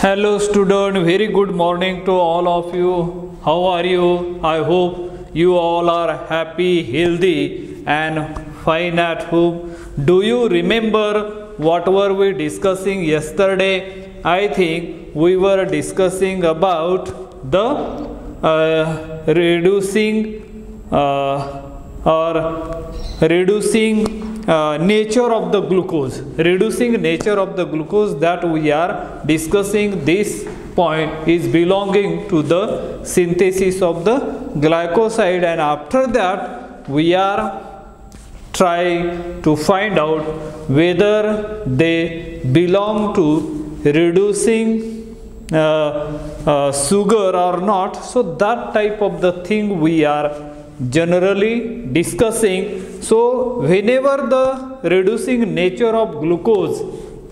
Hello student, very good morning to all of you. How are you? I hope you all are happy, healthy and fine at home. Do you remember what were we discussing yesterday? I think we were discussing about the reducing nature of the glucose, reducing nature of the glucose that we are discussing. This point is belonging to the synthesis of the glycoside, and after that we are trying to find out whether they belong to reducing sugar or not. So that type of the thing we are generally discussing. So whenever the reducing nature of glucose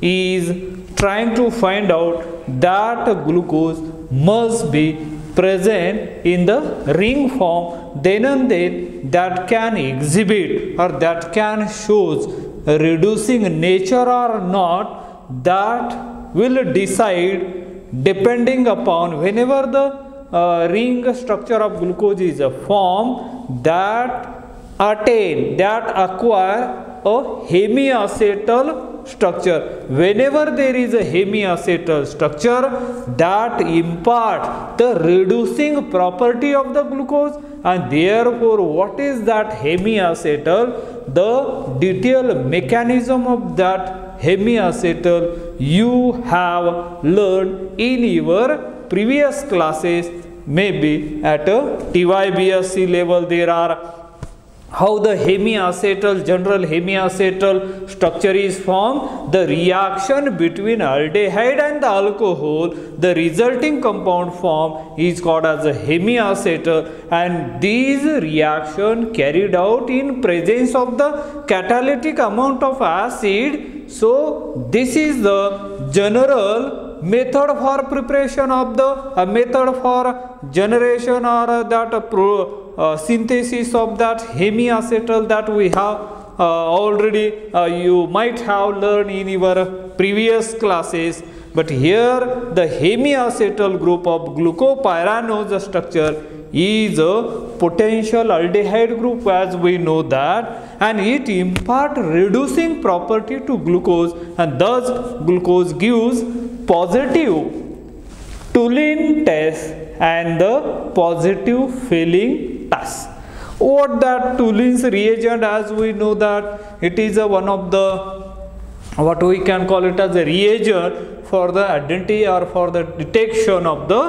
is trying to find out that glucose must be present in the ring form, then and then that can exhibit or that can shows reducing nature or not, that will decide depending upon whenever the ring structure of glucose is a form that acquire a hemiacetal structure. Whenever there is a hemiacetal structure, that impart the reducing property of the glucose, and therefore what is that hemiacetal? The detailed mechanism of that hemiacetal you have learned in your previous classes, maybe at a TYBSc level. There are how the hemiacetal, general hemiacetal structure is formed. The reaction between aldehyde and the alcohol, the resulting compound form is called as a hemiacetal, and these reaction carried out in presence of the catalytic amount of acid. So this is the general method for preparation of the method for generation or that synthesis of that hemiacetal that we have already you might have learned in your previous classes. But here the hemiacetal group of glucopyranose structure is a potential aldehyde group, as we know that, and it impart reducing property to glucose, and thus glucose gives positive Toulon test and the positive filling test. What that Toulin's reagent, as we know that it is one of the what we can call it as a reagent for the identity or for the detection of the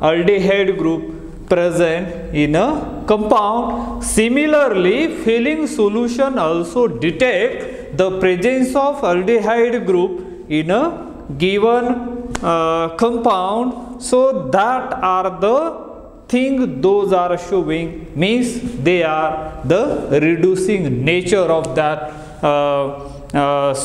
aldehyde group present in a compound. Similarly, filling solution also detect the presence of aldehyde group in a given compound. So that are the thing those are showing, means they are the reducing nature of that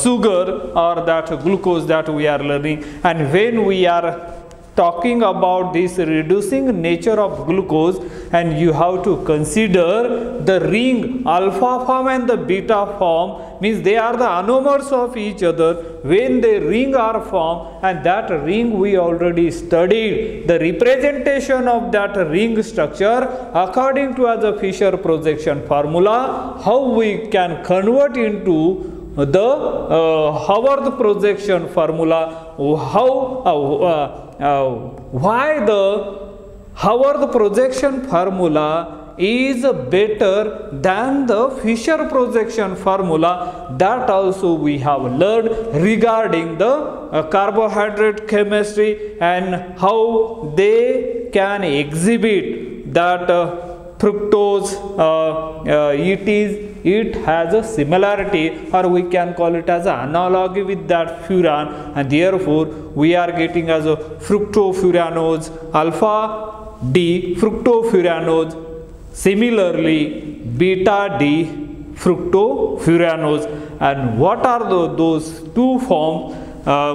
sugar or that glucose that we are learning. And when we are talking about this reducing nature of glucose, and you have to consider the ring alpha form and the beta form, means they are the anomers of each other. When the ring are formed, and that ring we already studied the representation of that ring structure according to as a Fisher projection formula, how we can convert into the Howard projection formula, why the Howard projection formula is better than the Fisher projection formula, that also we have learned regarding the carbohydrate chemistry and how they can exhibit that fructose. It has a similarity, or we can call it as an analogy with that furan, and therefore we are getting as a fructofuranose, alpha D fructofuranose, similarly beta D fructofuranose. And what are those two forms?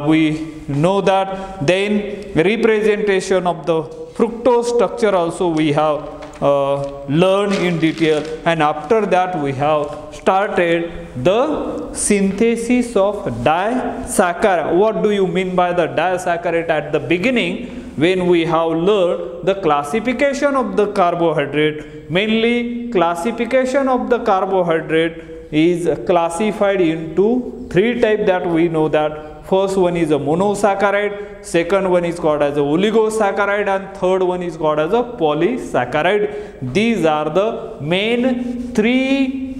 We know that. Then representation of the fructose structure also we have learned in detail, and after that we have started the synthesis of disaccharide. What do you mean by the disaccharide? At the beginning, when we have learned the classification of the carbohydrate, mainly classification of the carbohydrate is classified into three types that we know that. First one is a monosaccharide, second one is called as a oligosaccharide, and third one is called as a polysaccharide. These are the main three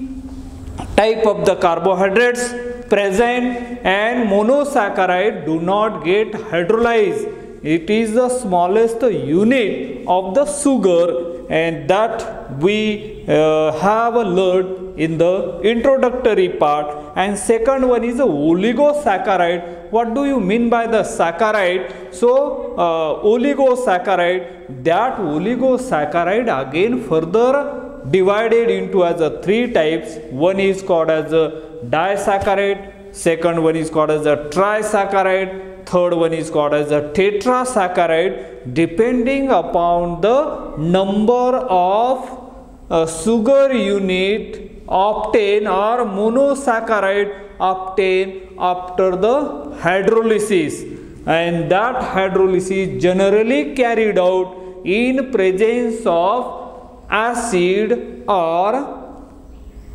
type of the carbohydrates present, and monosaccharide do not get hydrolyzed. It is the smallest unit of the sugar, and that we have learned in the introductory part. And second one is a oligosaccharide. What do you mean by the saccharide? So oligosaccharide, that oligosaccharide again further divided into as a three types. One is called as a disaccharide, second one is called as a trisaccharide, third one is called as a tetrasaccharide, depending upon the number of sugar unit obtained or monosaccharide obtained after the hydrolysis, and that hydrolysis generally carried out in presence of acid or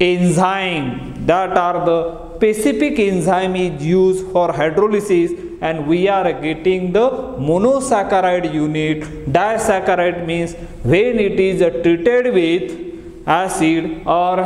enzyme. That are the specific enzyme is used for hydrolysis, and we are getting the monosaccharide unit. Disaccharide means when it is treated with acid or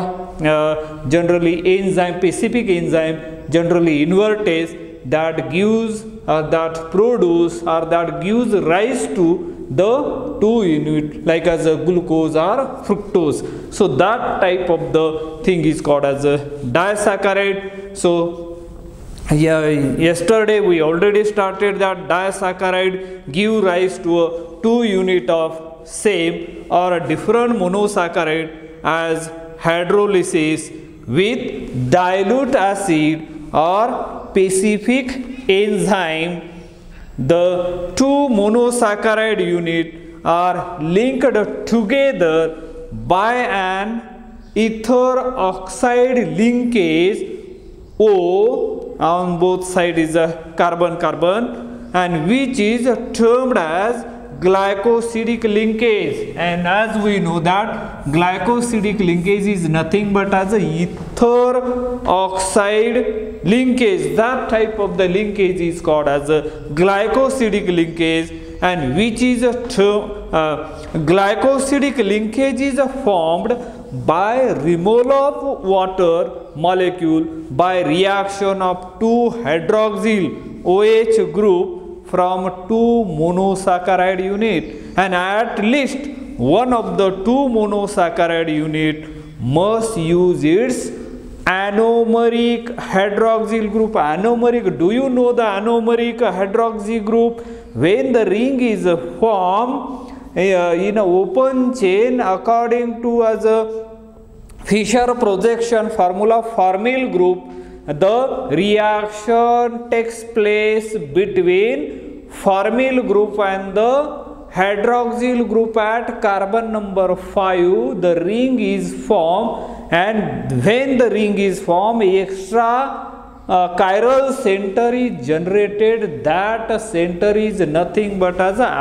generally enzyme, specific enzyme, generally invertase, that gives that produce or that gives rise to the two unit like as a glucose or fructose. So that type of the thing is called as a disaccharide. So yesterday we already started that disaccharide give rise to a two unit of same or a different monosaccharide as hydrolysis with dilute acid or specific enzyme. The two monosaccharide unit are linked together by an ether oxide linkage. O on both sides is a carbon-carbon, and which is termed as glycosidic linkage. And as we know that glycosidic linkage is nothing but as a ether oxide linkage. That type of the linkage is called as a glycosidic linkage, and which is a term glycosidic linkage is formed by removal of water molecule by reaction of two hydroxyl OH group from two monosaccharide unit, and at least one of the two monosaccharide unit must use its anomeric hydroxyl group. Anomeric, do you know the anomeric hydroxy group? When the ring is formed in an open chain according to as a Fischer projection formula Fermil group, the reaction takes place between Fermil group and the hydroxyl group at carbon number 5. The ring is formed, and when the ring is formed, extra chiral center is generated. That center is nothing but as an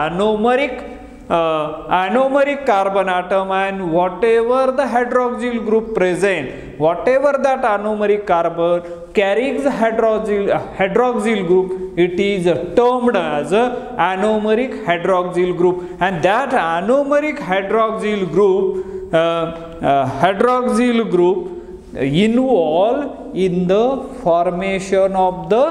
anomeric carbon atom, and whatever the hydroxyl group present, whatever that anomeric carbon carries hydroxyl group, it is termed as a anomeric hydroxyl group. And that anomeric hydroxyl group involved in the formation of the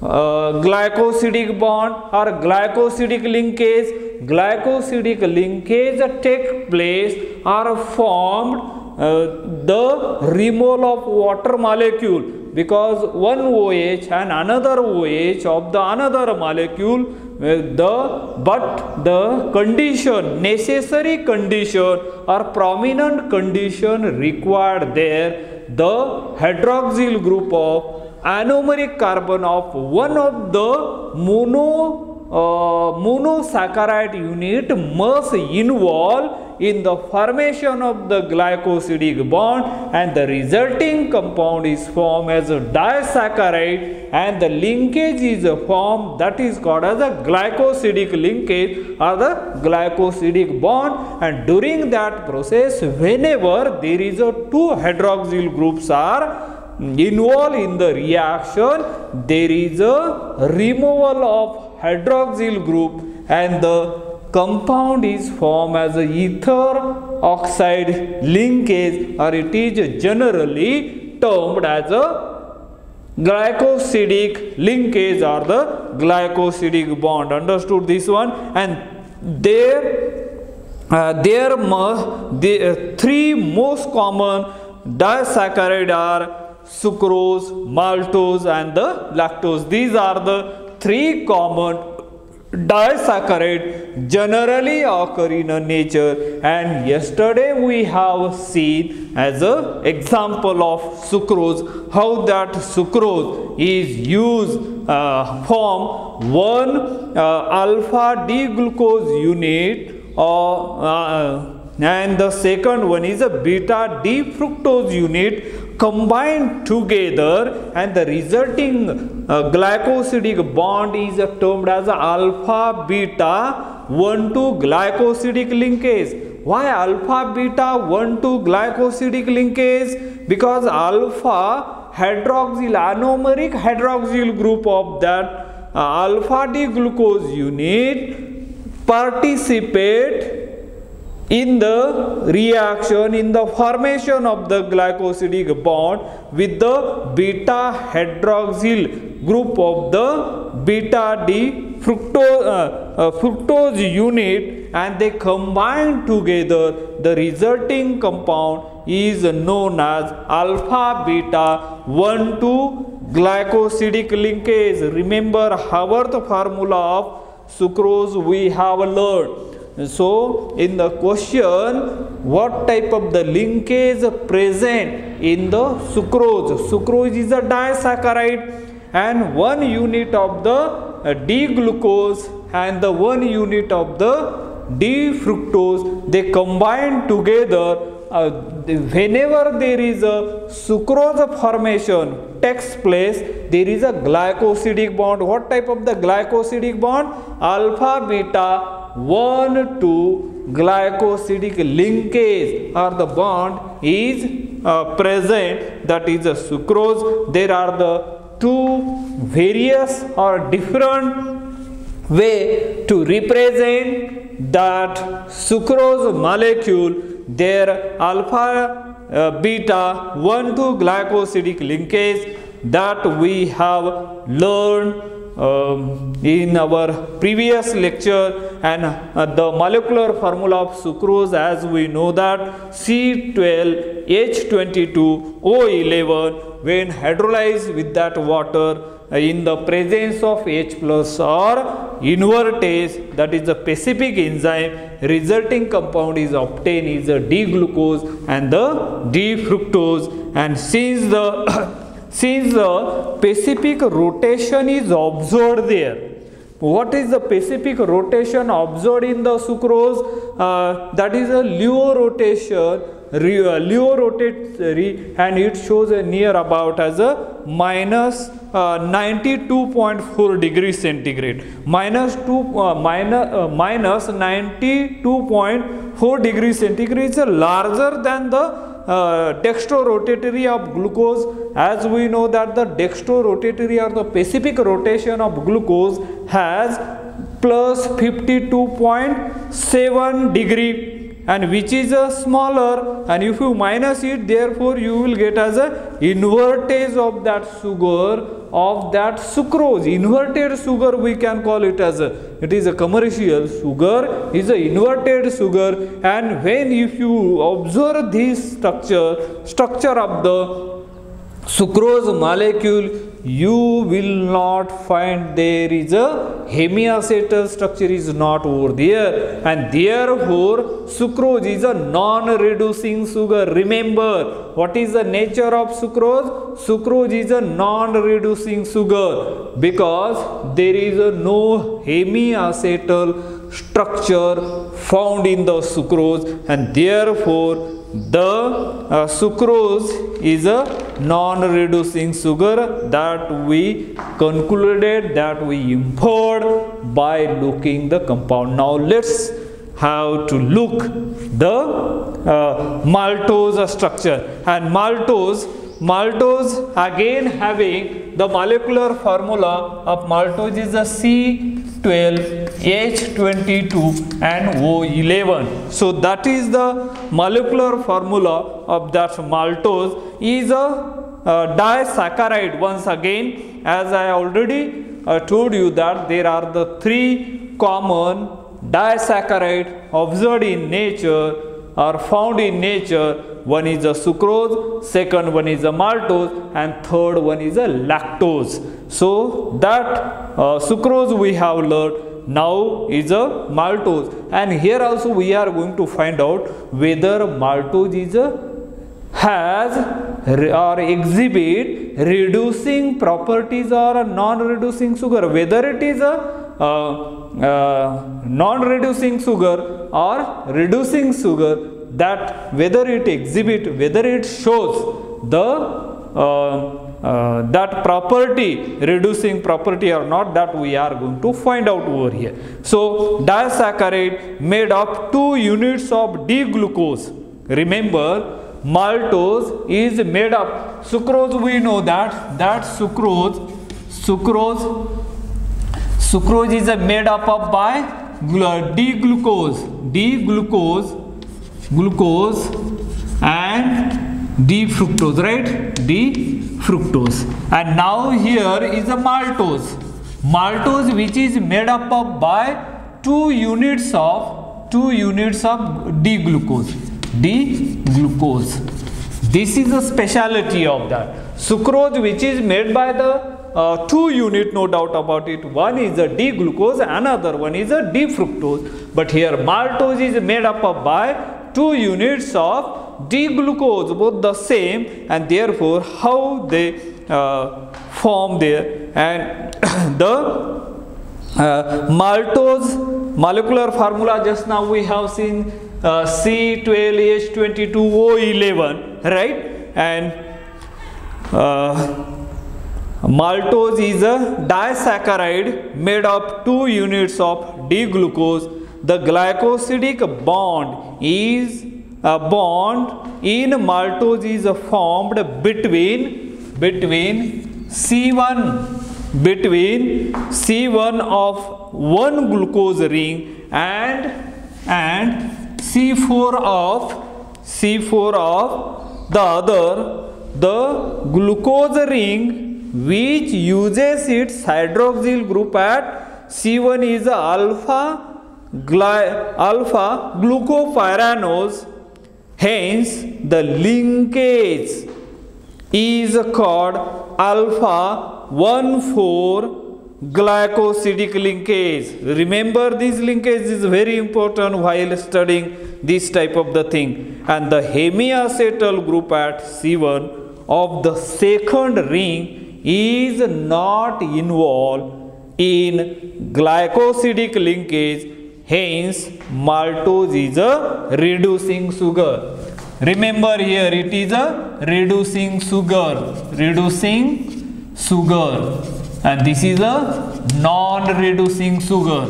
glycosidic bond or glycosidic linkage. Glycosidic linkage take place or formed the removal of water molecule, because one OH and another OH of the another molecule, but the condition, necessary condition or prominent condition required there, the hydroxyl group of anomeric carbon of one of the monosaccharide unit must involve in the formation of the glycosidic bond, and the resulting compound is formed as a disaccharide, and the linkage is formed that is called as a glycosidic linkage or the glycosidic bond. And during that process, whenever there is a two hydroxyl groups are involved in the reaction, there is a removal of hydroxyl group and the compound is formed as a ether oxide linkage, or it is generally termed as a glycosidic linkage or the glycosidic bond. Understood this one? And the three most common disaccharide are sucrose, maltose and the lactose. These are the three common disaccharide generally occur in nature, and yesterday we have seen as an example of sucrose how that sucrose is used from one alpha D glucose unit and the second one is a beta D fructose unit combined together, and the resulting glycosidic bond is termed as alpha beta 1,2 glycosidic linkage. Why alpha beta 1,2 glycosidic linkage? Because alpha hydroxyl anomeric hydroxyl group of that alpha D glucose unit participate in the reaction in the formation of the glycosidic bond with the beta hydroxyl group of the beta D fructose unit, and they combine together. The resulting compound is known as alpha beta 1,2 glycosidic linkage. Remember our formula of sucrose we have learned. So in the question, what type of the linkage present in the sucrose? Sucrose is a disaccharide, and one unit of the D glucose and the one unit of the D fructose, they combine together. Whenever there is a sucrose formation takes place, there is a glycosidic bond. What type of the glycosidic bond? Alpha beta 1,2 glycosidic linkage or the bond is present, that is a sucrose. There are the two various or different way to represent that sucrose molecule. Their alpha beta 1,2 glycosidic linkage that we have learned in our previous lecture, and the molecular formula of sucrose, as we know that C12H22O11 when hydrolyzed with that water in the presence of H plus or invertase, that is the specific enzyme, resulting compound is obtained is a D glucose and the D fructose. And since the specific rotation is observed there, what is the specific rotation observed in the sucrose? That is a Leo rotatory, and it shows near about as a minus 92.4 degrees centigrade. Minus 92.4 degrees centigrade is larger than the dextrorotatory of glucose. As we know that the dextrorotatory or the specific rotation of glucose has plus 52.7 degree, and which is a smaller, and if you minus it, therefore you will get as a invertase of that sugar of that sucrose. Inverted sugar we can call it as a, it is a commercial sugar, is a inverted sugar. And when if you observe this structure of the sucrose molecule, you will not find there is a hemiacetal structure is not over there, and therefore sucrose is a non-reducing sugar. Remember, what is the nature of sucrose? Sucrose is a non-reducing sugar because there is no hemiacetal structure found in the sucrose, and therefore the sucrose is a non-reducing sugar that we concluded, that we inferred by looking the compound. Now let's have to look the maltose structure. And maltose again having the molecular formula of maltose is a C12H22 and O11. So that is the molecular formula of that maltose. Is a disaccharide. Once again, as I already told you that there are the three common disaccharide observed in nature or found in nature. One is a sucrose, second one is a maltose, and third one is a lactose. So that sucrose we have learned, now is a maltose, and here also we are going to find out whether maltose is a has or exhibit reducing properties or a non-reducing sugar, whether it is a non-reducing sugar or reducing sugar, that whether it exhibit, whether it shows the that property, reducing property or not, that we are going to find out over here. So disaccharide made of 2 units of D-glucose. Remember, maltose is made of sucrose. We know that sucrose is made up of by D-glucose and D-fructose, right? D-fructose. And now here is a maltose which is made up of by 2 units of D-glucose. This is the speciality of that. Sucrose which is made by the 2 unit, no doubt about it. One is a D-glucose, another one is a D-fructose. But here maltose is made up of by 2 units of D-glucose, both the same, and therefore how they form there. And the maltose molecular formula just now we have seen C12H22O11, right? And maltose is a disaccharide made of 2 units of D-glucose. The glycosidic bond in maltose is formed between C1 of one glucose ring and C4 of the other. The glucose ring which uses its hydroxyl group at C1 is alpha glucopyranose. Hence the linkage is called alpha 1,4 glycosidic linkage. Remember, this linkage is very important while studying this type of the thing. And the hemiacetal group at C1 of the second ring is not involved in glycosidic linkage. Hence Maltose is a reducing sugar. Remember, here it is a reducing sugar, and this is a non-reducing sugar,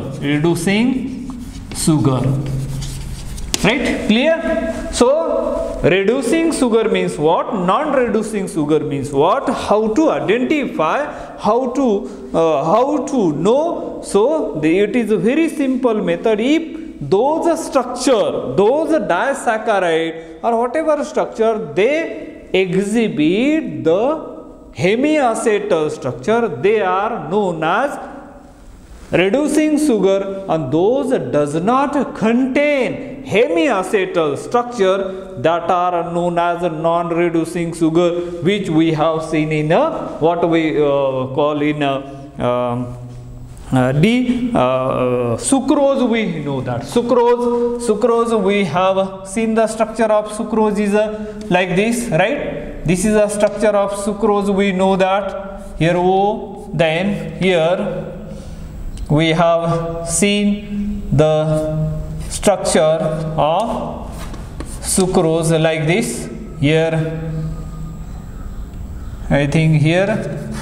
right? Clear? So reducing sugar means what, non-reducing sugar means what, how to identify, how to know. So it is a very simple method. If those structure, those disaccharide or whatever structure, they exhibit the hemiacetal structure, they are known as reducing sugar, and those does not contain hemiacetal structure, that are known as a non-reducing sugar, which we have seen in what we call in sucrose. We know that sucrose we have seen the structure of sucrose is like this, right? This is a structure of sucrose. We know that here O, then here we have seen the structure of sucrose like this. Here I think here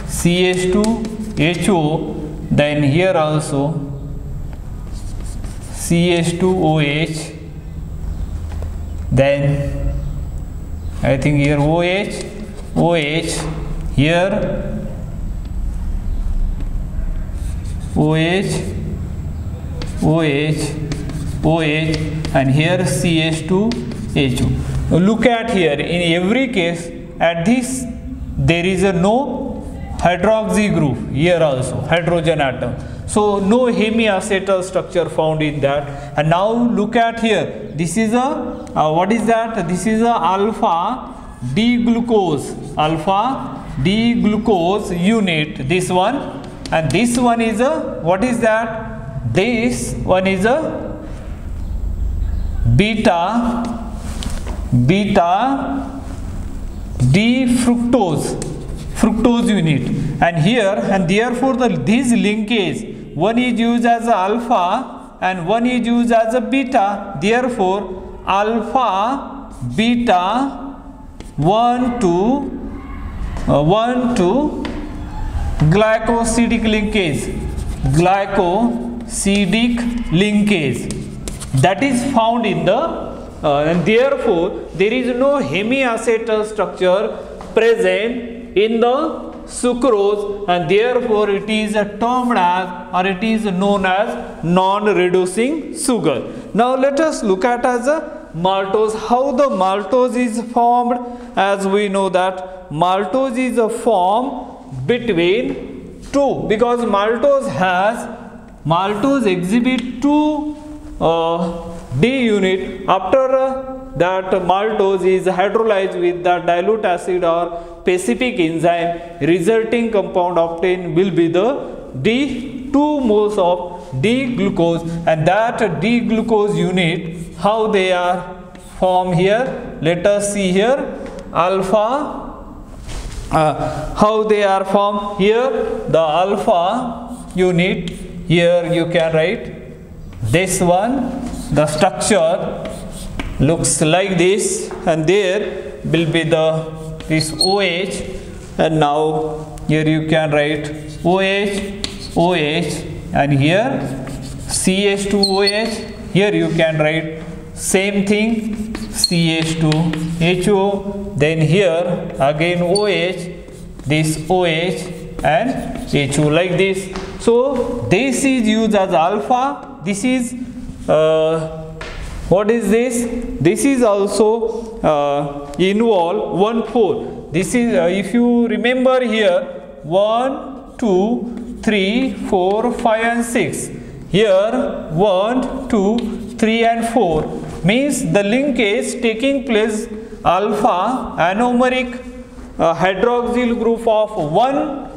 CH2HO, then here also CH2OH, then I think here OH, here OH, and here CH2HO. Look at here, in every case at this there is a no hydroxy group, here also hydrogen atom, so no hemiacetal structure found in that. And now look at here, this is a what is that? This is a alpha D glucose unit, this one, and this one is a, what is that? This one is a beta D fructose unit, and here, and therefore this linkage, one is used as a alpha and one is used as a beta, therefore alpha beta 1 to glycosidic linkage, that is found in the and therefore there is no hemiacetal structure present in the sucrose, and therefore it is termed as, or it is known as non-reducing sugar. Now let us look at as a maltose, how the maltose is formed. As we know that maltose is a form between two, because maltose exhibit two D unit. After that maltose is hydrolyzed with the dilute acid or specific enzyme, resulting compound obtained will be the 2 moles of D glucose, and that D glucose unit, how they are formed here, let us see here. Alpha, how they are formed here, the alpha unit, here you can write this one, the structure looks like this, and there will be this OH, and now here you can write OH, and here CH2OH, here you can write same thing CH2HO, then here again OH, this OH and HO like this. So this is used as alpha, this is what is this? This is also involve 1,4. This is if you remember here 1, 2, 3, 4, 5 and 6. Here 1, 2, 3 and 4 means the linkage taking place alpha anomeric hydroxyl group of 1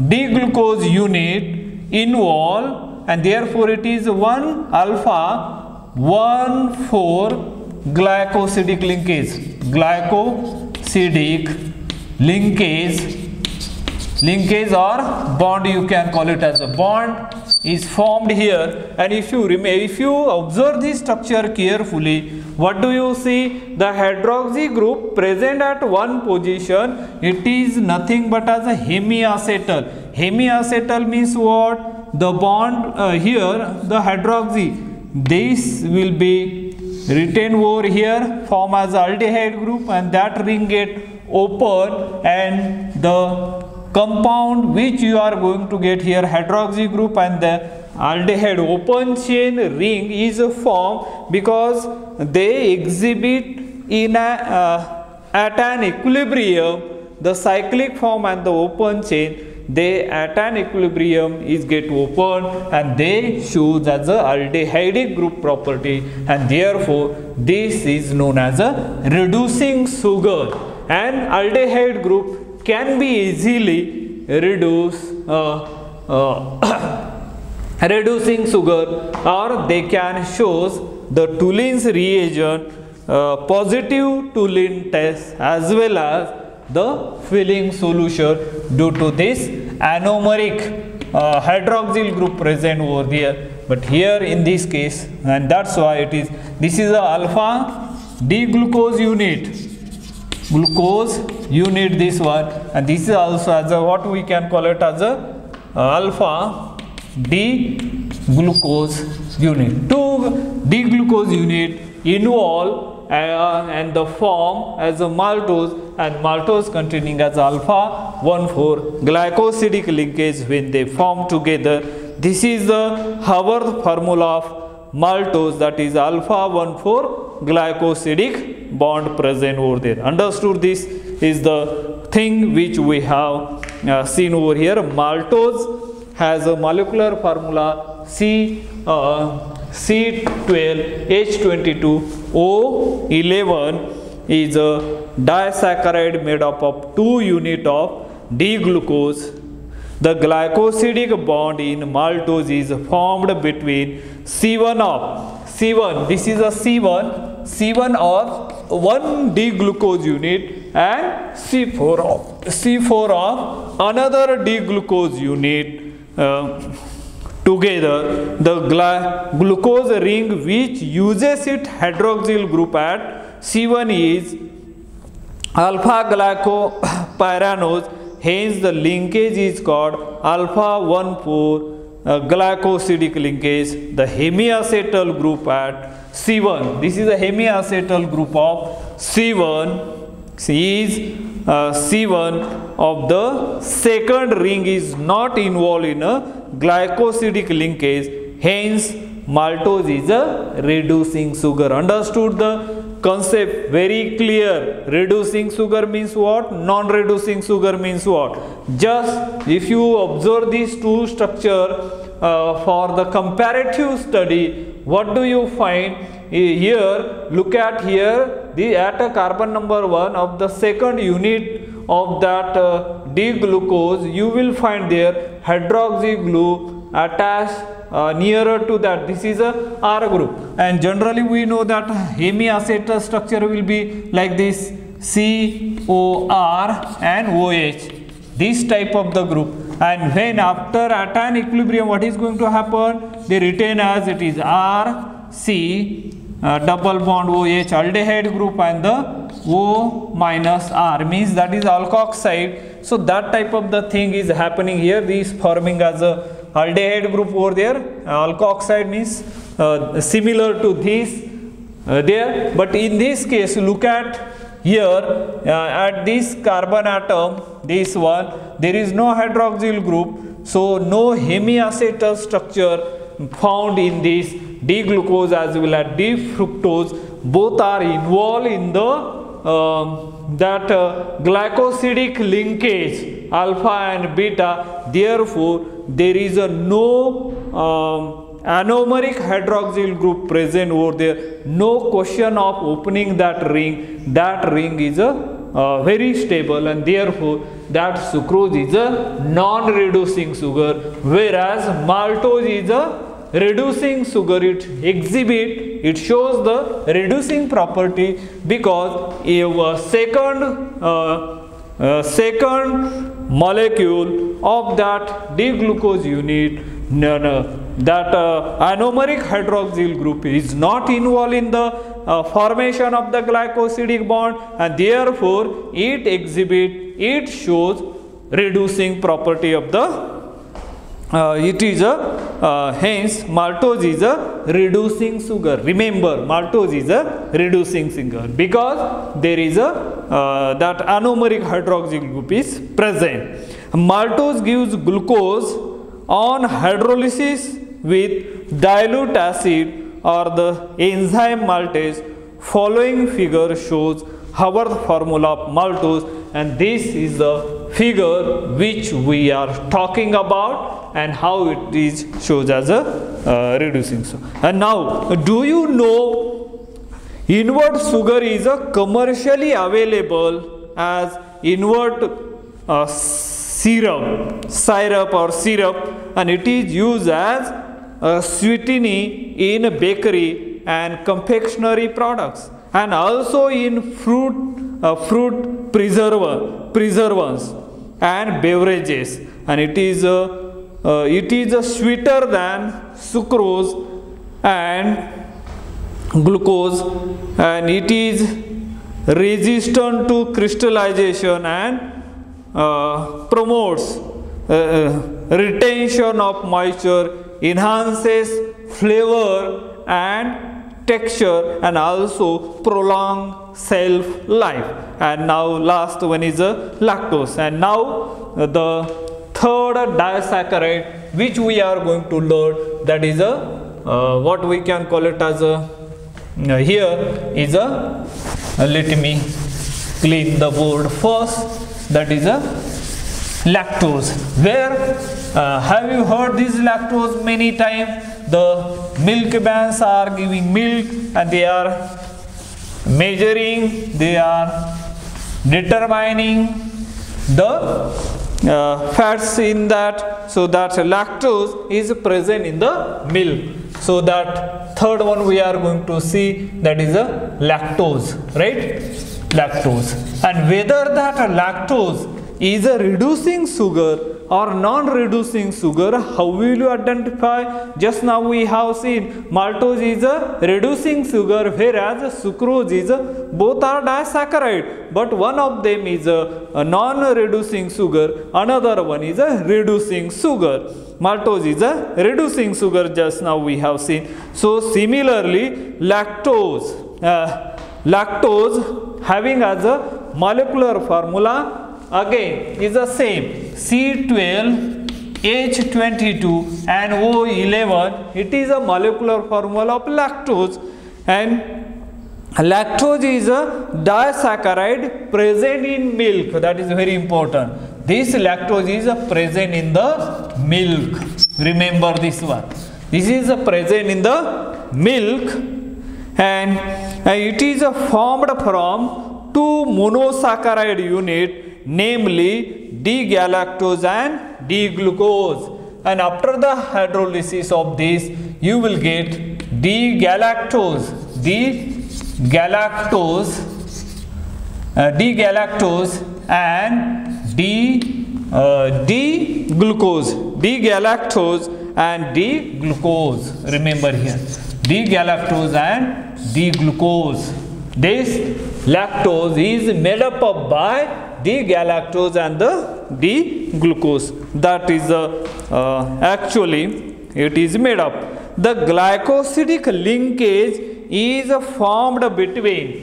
D glucose unit involved, and therefore it is 1 alpha 1,4 glycosidic linkage or bond, you can call it as a bond, is formed here. And if you observe this structure carefully, what do you see? The hydroxy group present at one position, it is nothing but as a hemiacetal. Hemiacetal means what? The bond here, the hydroxy, this will be retained over here, form as aldehyde group, and that ring get open, and the compound which you are going to get here, hydroxy group and the aldehyde open chain ring is formed, because they exhibit in at an equilibrium, the cyclic form and the open chain, they at an equilibrium is get open, and they shows as a aldehydic group property, and therefore this is known as a reducing sugar. And aldehyde group can be easily reduced reducing sugar, or they can shows the Toulin's reagent positive Toulin test as well as the filling solution due to this anomeric hydroxyl group present over there. but here in this case, and that's why it is, this is a alpha D glucose unit, this one, and this is also as a, what we can call it as a alpha D glucose unit. Two D glucose unit involve and the form as a maltose, and maltose containing as alpha 1,4 glycosidic linkage. When they form together, this is the Haworth formula of maltose, that is alpha 1,4 glycosidic bond present over there. Understood? This is the thing which we have seen over here. Maltose has a molecular formula C12H22O11 is a disaccharide made up of 2 units of D-glucose. The glycosidic bond in maltose is formed between C1, this is a C1 of 1 D-glucose unit and C4 of another D-glucose unit. Together, the glucose ring which uses its hydroxyl group at C1 is alpha glycopyranose. Hence, the linkage is called alpha 1,4 glycosidic linkage. The hemiacetal group at C1. This is a hemiacetal group of C1. Is C1 of the second ring is not involved in a glycosidic linkage, hence maltose is a reducing sugar. Understood the concept? Very clear. Reducing sugar means what? Non-reducing sugar means what? Just if you observe these two structure for the comparative study, what do you find? Here, look at here, at a carbon number 1 of the second unit of that D-glucose, you will find there hydroxy group attached nearer to that. This is a R group, and generally we know that hemiacetal structure will be like this, COR and OH, this type of the group. And when after cation equilibrium, what is going to happen? They retain as it is RC double bond OH aldehyde group, and the O minus R means that is alkoxide. So that type of the thing is happening here. This forming as a aldehyde group over there. Alkoxide means similar to this there. But in this case, look at here at this carbon atom, this one, there is no hydroxyl group. So no hemiacetal structure found in this D-glucose as well as D-fructose. Both are involved in the glycosidic linkage alpha and beta. Therefore, there is a no anomeric hydroxyl group present over there. No question of opening that ring. That ring is a very stable, and therefore that sucrose is a non-reducing sugar, whereas maltose is a reducing sugar. It shows the reducing property because a second molecule of that D-glucose unit, that anomeric hydroxyl group is not involved in the formation of the glycosidic bond, and therefore it shows reducing property of the hence maltose is a reducing sugar. Remember, maltose is a reducing sugar because there is a that anomeric hydroxyl group is present. Maltose gives glucose on hydrolysis with dilute acid or the enzyme maltase. Following figure shows Haworth formula of maltose, and this is the figure which we are talking about and how it is shows as a reducing sugar. And now, do you know invert sugar is a commercially available as invert syrup or syrup, and it is used as sweetening in bakery and confectionery products, and also in fruit preservants and beverages, and it is it is sweeter than sucrose and glucose, and it is resistant to crystallization and promotes retention of moisture, enhances flavor and texture, and also prolong shelf life. And now last one is lactose. And now the third disaccharide which we are going to learn, that is what we can call it as here is let me clean the board first, that is lactose. Where have you heard this lactose many times? The milkmans are giving milk and they are measuring, they are determining the fats in that, so that lactose is present in the milk. So that third one we are going to see, that is a lactose, right? Lactose. And whether that lactose is a reducing sugar or non-reducing sugar, how will you identify? Just now we have seen maltose is a reducing sugar, whereas sucrose is both are disaccharide, but one of them is a non-reducing sugar, another one is a reducing sugar. Maltose is a reducing sugar, just now we have seen. So similarly, lactose having as a molecular formula again is the same, C12H22 and O11. It is a molecular formula of lactose, and lactose is a disaccharide present in milk. That is very important. This lactose is present in the milk. Remember this one. This is present in the milk, and it is formed from two monosaccharide unit, namely D-galactose and D-glucose. And after the hydrolysis of this, you will get D-galactose and D-glucose, D-galactose and D-glucose. Remember here, D-galactose and D-glucose. This lactose is made up of by D-galactose and the D-glucose. That is actually it is made up. The glycosidic linkage is formed between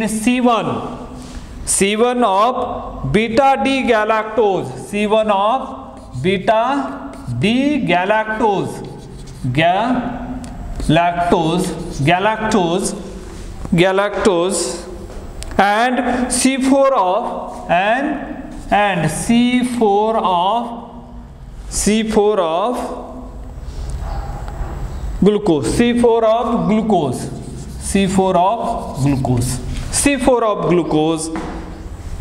C1 of beta D-galactose, C1 of beta D-galactose, galactose, and C4 of glucose,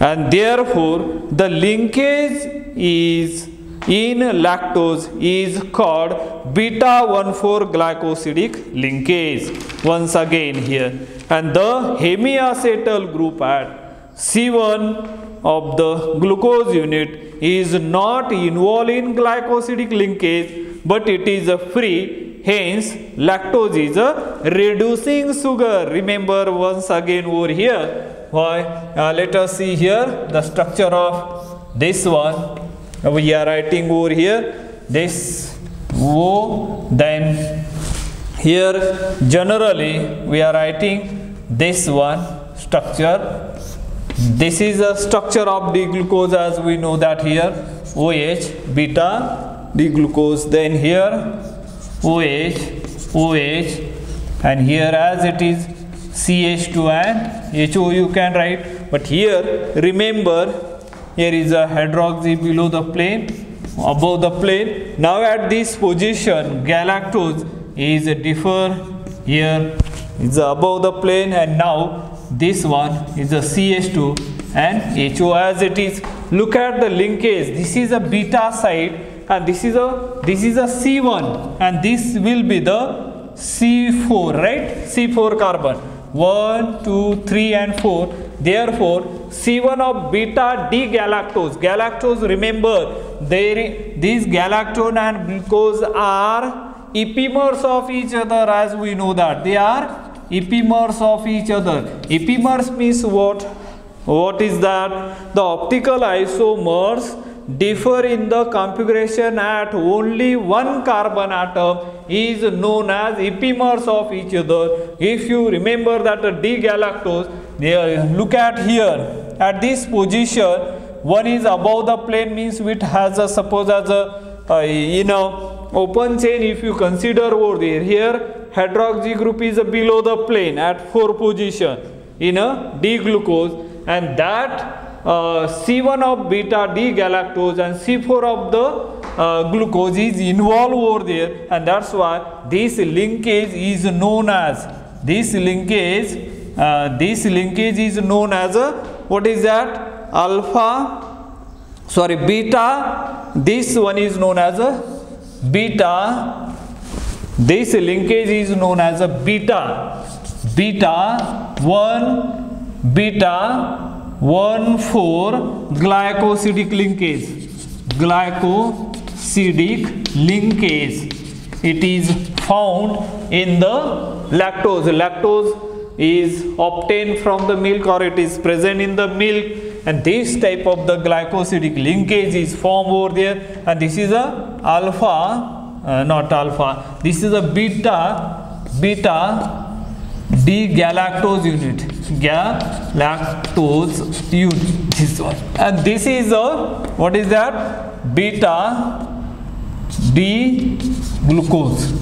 and therefore the linkage is in lactose is called beta 1,4 glycosidic linkage. Once again here, and the hemiacetal group at C1 of the glucose unit is not involved in glycosidic linkage, but it is free. Hence, lactose is a reducing sugar. Remember once again over here. Why? Let us see here the structure of this one. We are writing over here this O. Then here generally we are writing this one structure. This is a structure of D-glucose, as we know that here OH, beta D-glucose. Then here OH, and here as it is CH2 and HO you can write. But here remember, here is a hydroxy below the plane, above the plane. Now at this position galactose is differ, here is above the plane, and now this one is a CH2 and HO as it is. Look at the linkage. This is a beta side and this is a C1, and this will be the C4, right? C4 carbon. 1, 2, 3 and 4. Therefore C1 of beta D-galactose. Galactose, remember, these galactose and glucose are epimers of each other, as we know that. They are epimers of each other. Epimers means what? What is that? The optical isomers differ in the configuration at only one carbon atom is known as epimers of each other. If you remember that the D-galactose, look at here, at this position, one is above the plane, means it has a, suppose as a open chain. If you consider over there, here hydroxy group is below the plane at 4 position in a D-glucose, and that C1 of beta D-galactose and C4 of the glucose is involved over there, and that's why this linkage is known as what is that? Beta. This one is known as a beta. This linkage is known as a beta 1,4 glycosidic linkage. It is found in the lactose. Lactose is obtained from the milk, or it is present in the milk, and this type of the glycosidic linkage is formed over there, and this is a this is a beta D-galactose unit, this one, and this is a, what is that? Beta D-glucose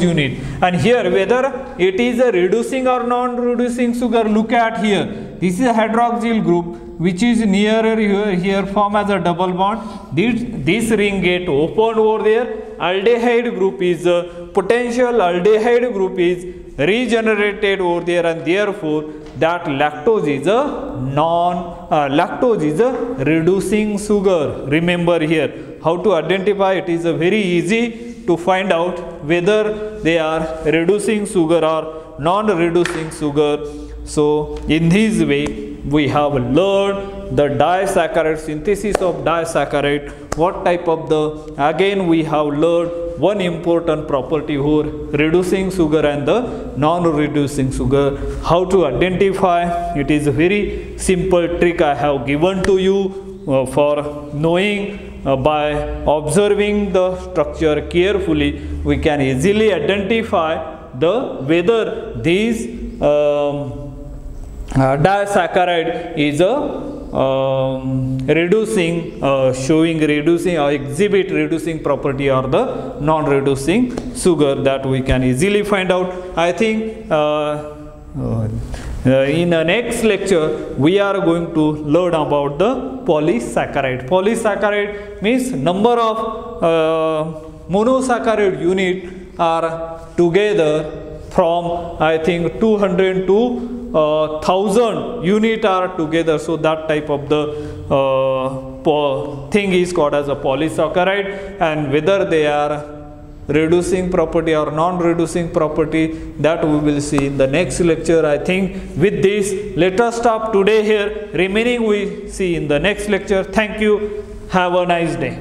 unit. And here, whether it is a reducing or non-reducing sugar, look at here. This is a hydroxyl group which is nearer here form as a double bond. This ring get opened over there. Aldehyde group is potential aldehyde group is regenerated over there, and therefore that lactose is a reducing sugar. Remember here how to identify it is very easy to find out whether they are reducing sugar or non-reducing sugar. So in this way we have learned the disaccharide, synthesis of disaccharide, what type of the, again we have learned one important property for reducing sugar and the non-reducing sugar. How to identify, it is a very simple trick I have given to you for knowing. By observing the structure carefully, we can easily identify the whether these disaccharide is a reducing, showing reducing or exhibit reducing property, or the non-reducing sugar, that we can easily find out. I think in the next lecture we are going to learn about the polysaccharide. Polysaccharide means number of monosaccharide unit are together from, I think, 200 to 1000 unit are together. So that type of the thing is called as a polysaccharide, and whether they are reducing property or non-reducing property, that we will see in the next lecture. I think with this, let us stop today here. Remaining we see in the next lecture. Thank you. Have a nice day.